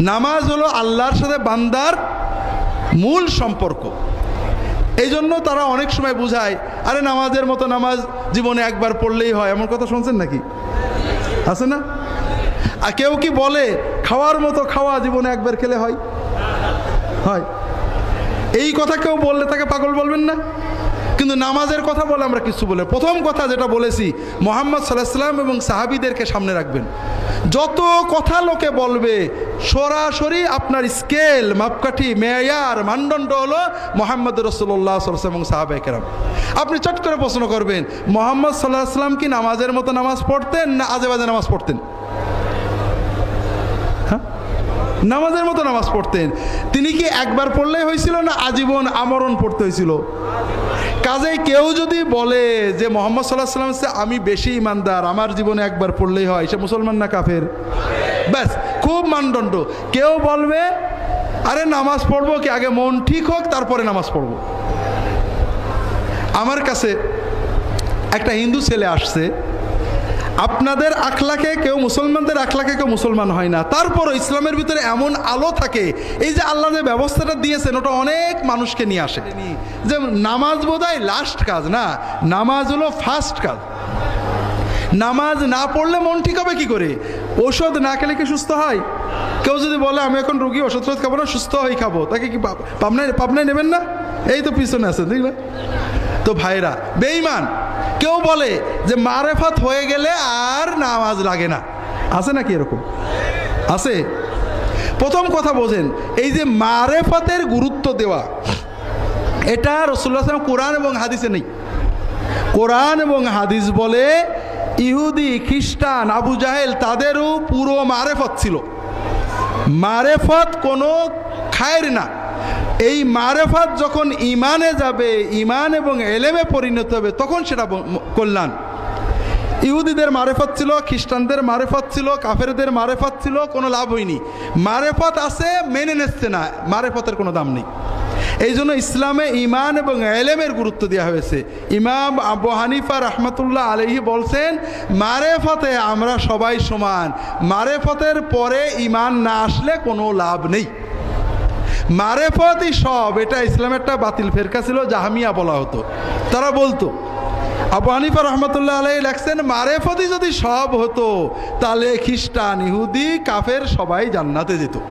নামাজ হলো আল্লাহর সাথে বান্দার মূল সম্পর্ক। এই জন্য তারা অনেক সময় বুঝায়, আরে নামাজের মতো নামাজ জীবনে একবার পড়লেই হয়। এমন কথা শুনছেন নাকি? আছে না? আর কেউ কি বলে খাওয়ার মতো খাওয়া জীবনে একবার খেলে হয়? হয়। এই কথা কেউ বললে তাকে পাগল বলবেন না? কিন্তু নামাজের কথা বলে আমরা কিছু বলে, প্রথম কথা যেটা বলেছি, মুহাম্মদ সাল্লাল্লাহু আলাইহি ওয়াসাল্লাম এবং সাহাবীদেরকে সামনে রাখবেন। যত কথা লোকে বলবে, সরাসরি আপনার স্কেল, মাপকাঠি, মেয়ার, মানদণ্ড হলো মুহাম্মদ রাসূলুল্লাহ সাল্লাল্লাহু আলাইহি ওয়াসাল্লাম এবং সাহাবায়ে কেরাম। আপনি চট করে প্রশ্ন করবেন, মুহাম্মদ সাল্লাল্লাহু আলাইহি ওয়াসাল্লাম কি নামাজের মতো নামাজ পড়তেন না আজে বাজে নামাজ পড়তেন? নামাজের মতো নামাজ পড়তেন। তিনি কি একবার পড়লেই হয়েছিল না আজীবন আমরণ পড়তে হয়েছিল? কাজেই কেউ যদি বলে যে মুহাম্মদ সাল্লাল্লাহু আলাইহি ওয়াসাল্লাম আমি বেশি ইমানদার, আমার জীবনে একবার পড়লেই হয়, সে মুসলমান না কাফের? ব্যাস, খুব মানদণ্ড। কেউ বলবে আরে নামাজ পড়বো কি আগে মন ঠিক হোক তারপরে নামাজ পড়বো। আমার কাছে একটা হিন্দু ছেলে আসছে, আপনাদের আখলাকে কেউ মুসলমানদের আখলাকে কেউ মুসলমান হয় না, তারপরও ইসলামের ভিতরে এমন আলো থাকে। এই যে আল্লাহ যে ব্যবস্থাটা দিয়েছেন ওটা অনেক মানুষকে নিয়ে আসে। যে নামাজ বোধহয় লাস্ট কাজ না, নামাজ হলো ফার্স্ট কাজ। নামাজ না পড়লে মন ঠিক হবে কি করে? ওষুধ না খেলে কি সুস্থ হয়? কেউ যদি বলে আমি এখন রোগী, ওষুধ খাবো না, সুস্থ হয়ে খাবো, তাকে কি পাবনায় নেবেন না? এই তো পিছনে আছে, দেখবে তো ভাইরা বেঈমান। কেউ বলে যে মারেফত হয়ে গেলে আর নামাজ লাগে না, আছে নাকি এরকম? আছে। প্রথম কথা বোঝেন, এই যে মারেফতের গুরুত্ব দেওয়া, এটা রাসূলুল্লাহ সাল্লাল্লাহু আলাইহি ওয়াসাল্লাম কোরআন এবং হাদিসে নেই। কোরআন এবং হাদিস বলে ইহুদি, খ্রিস্টান, আবু জাহেল তাদেরও পুরো মারেফত ছিল। মারেফত কোনো খায়ের না। এই মারেফত যখন ইমানে যাবে, ইমান এবং এলেমে পরিণত হবে, তখন সেটা কল্যাণ। ইহুদিদের মারেফত ছিল, খ্রিস্টানদের মারেফত ছিল, কাফেরদের মারেফত ছিল, কোনো লাভ হয়নি। মারেফত আছে, মেনে নিচ্ছে না, মারেফতের কোনো দাম নেই। এই জন্য ইসলামে ইমান এবং এলেমের গুরুত্ব দেওয়া হয়েছে। ইমাম আবু হানিফা রাহমাতুল্লাহ আলাইহি বলছেন, মারেফতে আমরা সবাই সমান, মারেফতের পরে ইমান না আসলে কোনো লাভ নেই। মারেফতই সব। এটা ইসলামের একটা বাতিল ফেরকা ছিল, জাহামিয়া বলা হতো। তারা বলতো, আবু হানিফা রহমতুল্লাহ আলাইহি লেখছেন, মারেফতই যদি সব হতো তাহলে খ্রিস্টান, ইহুদি, কাফের সবাই জান্নাতে যেত।